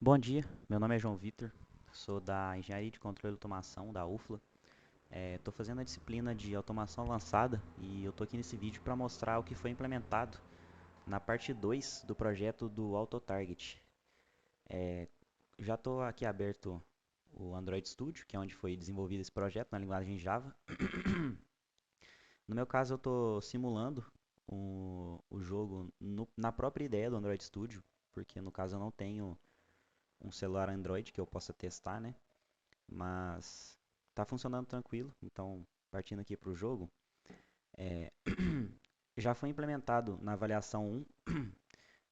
Bom dia, meu nome é João Vitor, sou da Engenharia de Controle e Automação da UFLA. Estou fazendo a disciplina de automação avançada e eu estou aqui nesse vídeo para mostrar o que foi implementado na parte 2 do projeto do AutoTarget. Já estou aqui aberto o Android Studio, que é onde foi desenvolvido esse projeto na linguagem Java. No meu caso, eu estou simulando o jogo na própria ideia do Android Studio, porque no caso eu não tenho um celular Android que eu possa testar, né? Mas tá funcionando tranquilo. Então, partindo aqui para o jogo, é, já foi implementado na avaliação 1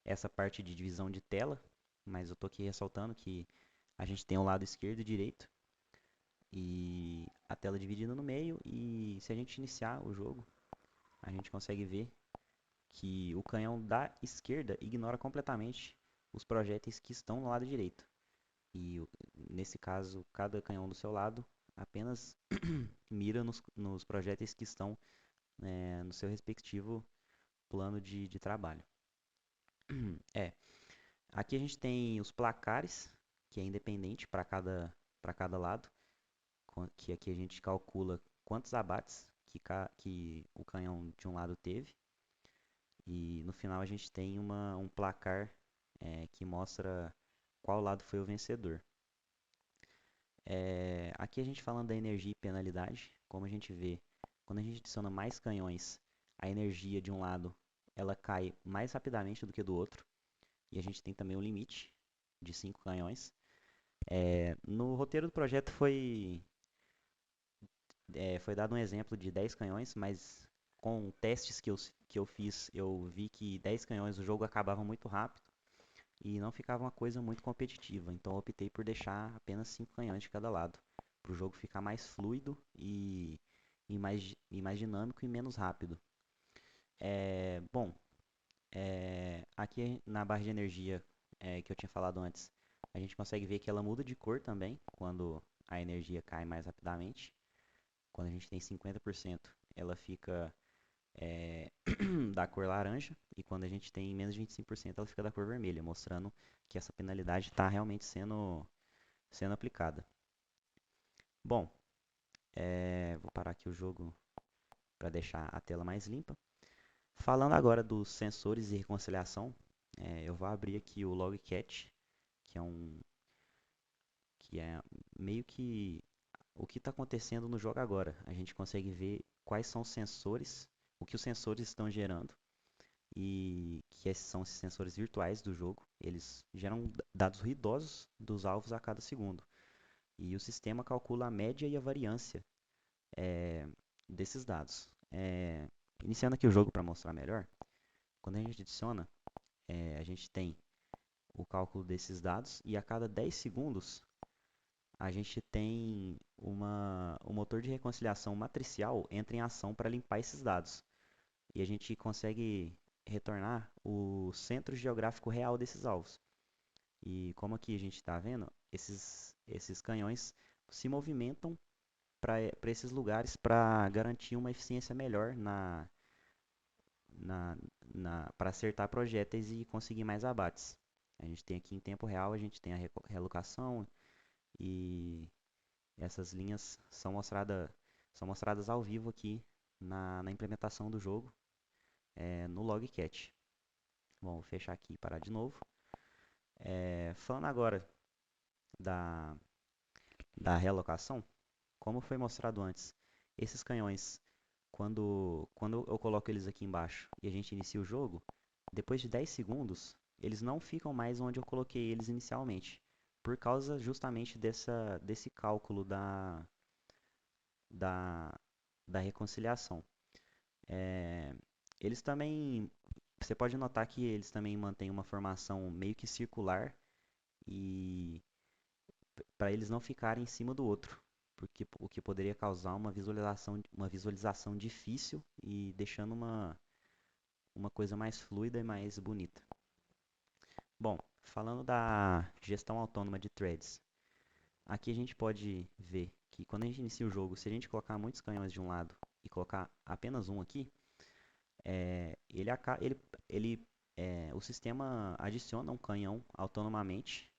essa parte de divisão de tela, mas eu tô aqui ressaltando que a gente tem o lado esquerdo e direito e a tela dividida no meio, e se a gente iniciar o jogo, a gente consegue ver que o canhão da esquerda ignora completamente os projéteis que estão no lado direito. E nesse caso, cada canhão do seu lado apenas mira nos projéteis que estão no seu respectivo plano de trabalho. É, aqui a gente tem os placares, que é independente para cada lado, que aqui a gente calcula quantos abates que o canhão de um lado teve, e no final a gente tem um placar que mostra qual lado foi o vencedor. Aqui a gente falando da energia e penalidade, como a gente vê, quando a gente adiciona mais canhões, a energia de um lado ela cai mais rapidamente do que do outro, e a gente tem também um limite de 5 canhões. No roteiro do projeto foi dado um exemplo de 10 canhões, mas com testes que eu fiz, eu vi que 10 canhões o jogo acabava muito rápido e não ficava uma coisa muito competitiva. Então eu optei por deixar apenas 5 canhões de cada lado, para o jogo ficar mais fluido e mais dinâmico e menos rápido. Bom, aqui na barra de energia que eu tinha falado antes, a gente consegue ver que ela muda de cor também quando a energia cai mais rapidamente. Quando a gente tem 50%, ela fica da cor laranja, e quando a gente tem menos de 25%, ela fica da cor vermelha, mostrando que essa penalidade está realmente sendo aplicada. Bom, vou parar aqui o jogo para deixar a tela mais limpa. Falando agora dos sensores de reconciliação, eu vou abrir aqui o Logcat, que é que é meio que o que está acontecendo no jogo agora. A gente consegue ver quais são os sensores, o que os sensores estão gerando, e que esses são esses sensores virtuais do jogo. Eles geram dados ruidosos dos alvos a cada segundo. E o sistema calcula a média e a variância é, desses dados. Iniciando aqui o jogo para mostrar melhor, quando a gente adiciona, a gente tem o cálculo desses dados, e a cada 10 segundos a gente tem o motor de reconciliação matricial entra em ação para limpar esses dados. E a gente consegue retornar o centro geográfico real desses alvos. E como aqui a gente está vendo, esses canhões se movimentam para esses lugares para garantir uma eficiência melhor na, para acertar projéteis e conseguir mais abates. A gente tem aqui em tempo real, a gente tem a relocação, e essas linhas são mostradas ao vivo aqui na implementação do jogo no Logcat. Bom, vou fechar aqui e parar de novo. Falando agora da, da realocação, como foi mostrado antes, esses canhões, quando eu coloco eles aqui embaixo e a gente inicia o jogo, depois de 10 segundos, eles não ficam mais onde eu coloquei eles inicialmente, por causa justamente desse cálculo da, da reconciliação. É, eles também, você pode notar que eles também mantêm uma formação meio que circular, e para eles não ficarem em cima do outro, porque o que poderia causar uma visualização difícil e deixando uma coisa mais fluida e mais bonita. Bom, falando da gestão autônoma de threads, aqui a gente pode ver que quando a gente inicia o jogo, se a gente colocar muitos canhões de um lado e colocar apenas um aqui, ele, ele, o sistema adiciona um canhão autonomamente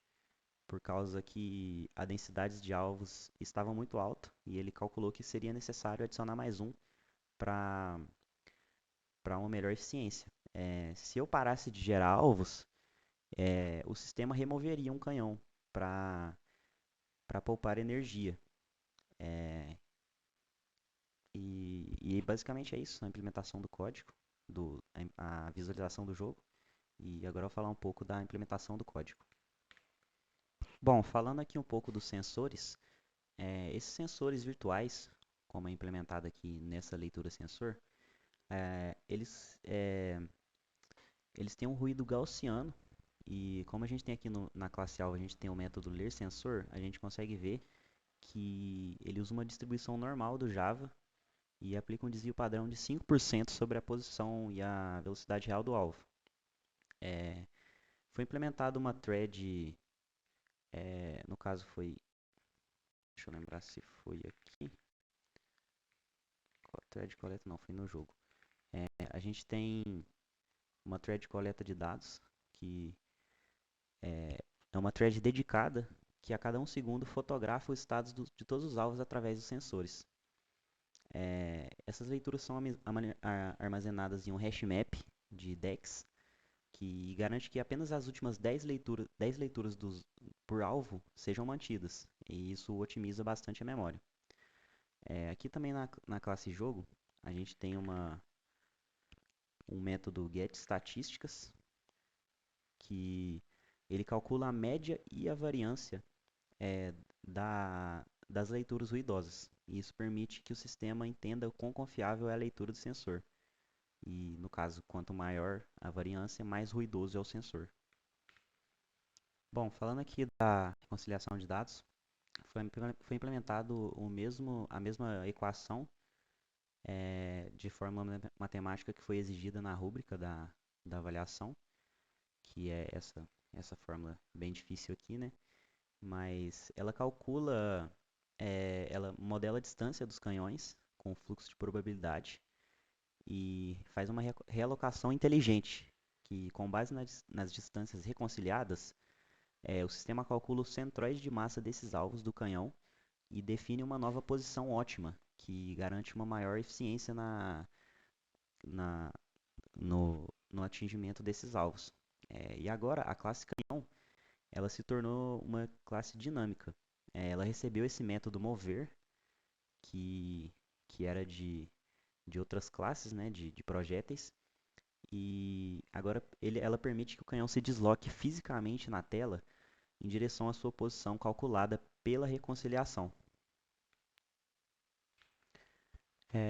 por causa que a densidade de alvos estava muito alta e ele calculou que seria necessário adicionar mais um para uma melhor eficiência. Se eu parasse de gerar alvos, o sistema removeria um canhão para poupar energia. É, e basicamente é isso, a implementação do código, a visualização do jogo. E agora eu vou falar um pouco da implementação do código. Bom, falando aqui um pouco dos sensores, esses sensores virtuais, como é implementado aqui nessa leitura sensor, é, eles, é, eles têm um ruído gaussiano e como a gente tem aqui na classe alvo, a gente tem o método ler sensor, a gente consegue ver que ele usa uma distribuição normal do Java e aplica um desvio padrão de 5% sobre a posição e a velocidade real do alvo. É, foi implementada uma thread, no caso foi, deixa eu lembrar se foi aqui, thread coleta não, foi no jogo. A gente tem uma thread de coleta de dados, que é uma thread dedicada que a cada um segundo fotografa os estados de todos os alvos através dos sensores. Essas leituras são armazenadas em um hash map de DEX, que garante que apenas as últimas 10 leituras por alvo sejam mantidas, e isso otimiza bastante a memória. Aqui também na classe jogo, a gente tem um método getStatísticas, que ele calcula a média e a variância é, das leituras ruidosas. E isso permite que o sistema entenda o quão confiável é a leitura do sensor. E, no caso, quanto maior a variância, mais ruidoso é o sensor. Bom, falando aqui da reconciliação de dados, foi implementado a mesma equação de forma matemática que foi exigida na rúbrica da avaliação, que é essa fórmula bem difícil aqui, né? Mas ela modela a distância dos canhões com fluxo de probabilidade e faz uma realocação inteligente, que com base nas distâncias reconciliadas, o sistema calcula os centróides de massa desses alvos do canhão e define uma nova posição ótima, que garante uma maior eficiência na, no atingimento desses alvos. E agora, a classe canhão ela se tornou uma classe dinâmica. Ela recebeu esse método mover, que, que era de outras classes, né, de projéteis, e agora ela permite que o canhão se desloque fisicamente na tela em direção à sua posição calculada pela reconciliação.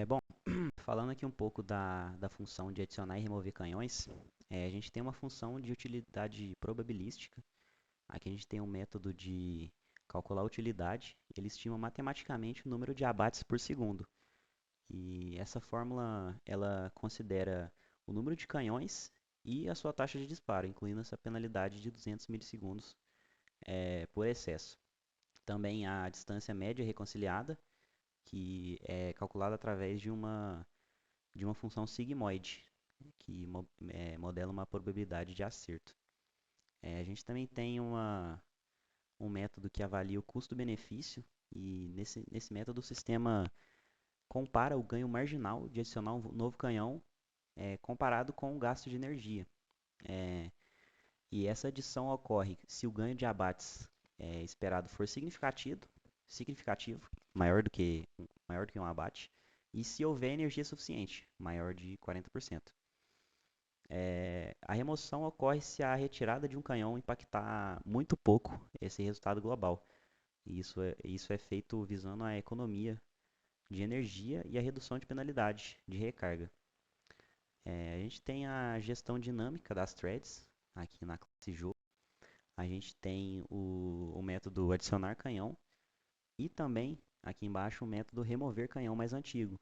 Bom, falando aqui um pouco da função de adicionar e remover canhões, a gente tem uma função de utilidade probabilística. Aqui a gente tem um método de calcular a utilidade. Ele estima matematicamente o número de abates por segundo. E essa fórmula ela considera o número de canhões e a sua taxa de disparo, incluindo essa penalidade de 200 milissegundos por excesso. Também a distância média reconciliada, que é calculada através de uma função sigmoide, que modela uma probabilidade de acerto. A gente também tem um método que avalia o custo-benefício, e nesse método o sistema compara o ganho marginal de adicionar um novo canhão comparado com o gasto de energia. É, e essa adição ocorre se o ganho de abates esperado for significativo, maior do que um abate, e se houver energia suficiente, maior de 40%. A remoção ocorre se a retirada de um canhão impactar muito pouco esse resultado global. E isso é feito visando a economia de energia e a redução de penalidade de recarga. A gente tem a gestão dinâmica das threads aqui na classe jogo. A gente tem o método adicionar canhão e também aqui embaixo o método remover canhão mais antigo,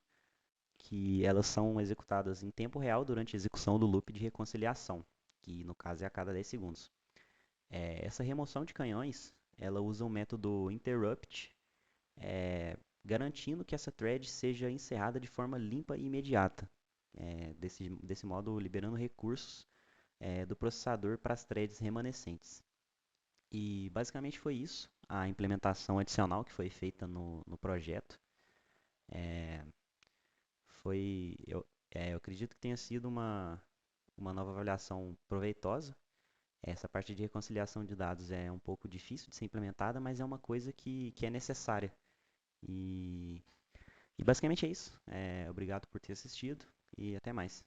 que elas são executadas em tempo real durante a execução do loop de reconciliação, que no caso é a cada 10 segundos. Essa remoção de canhões, ela usa o método interrupt, garantindo que essa thread seja encerrada de forma limpa e imediata, desse modo liberando recursos do processador para as threads remanescentes. E basicamente foi isso, a implementação adicional que foi feita no projeto. É, eu acredito que tenha sido uma nova avaliação proveitosa. Essa parte de reconciliação de dados é um pouco difícil de ser implementada, mas é uma coisa que é necessária. E, e basicamente é isso. Obrigado por ter assistido e até mais.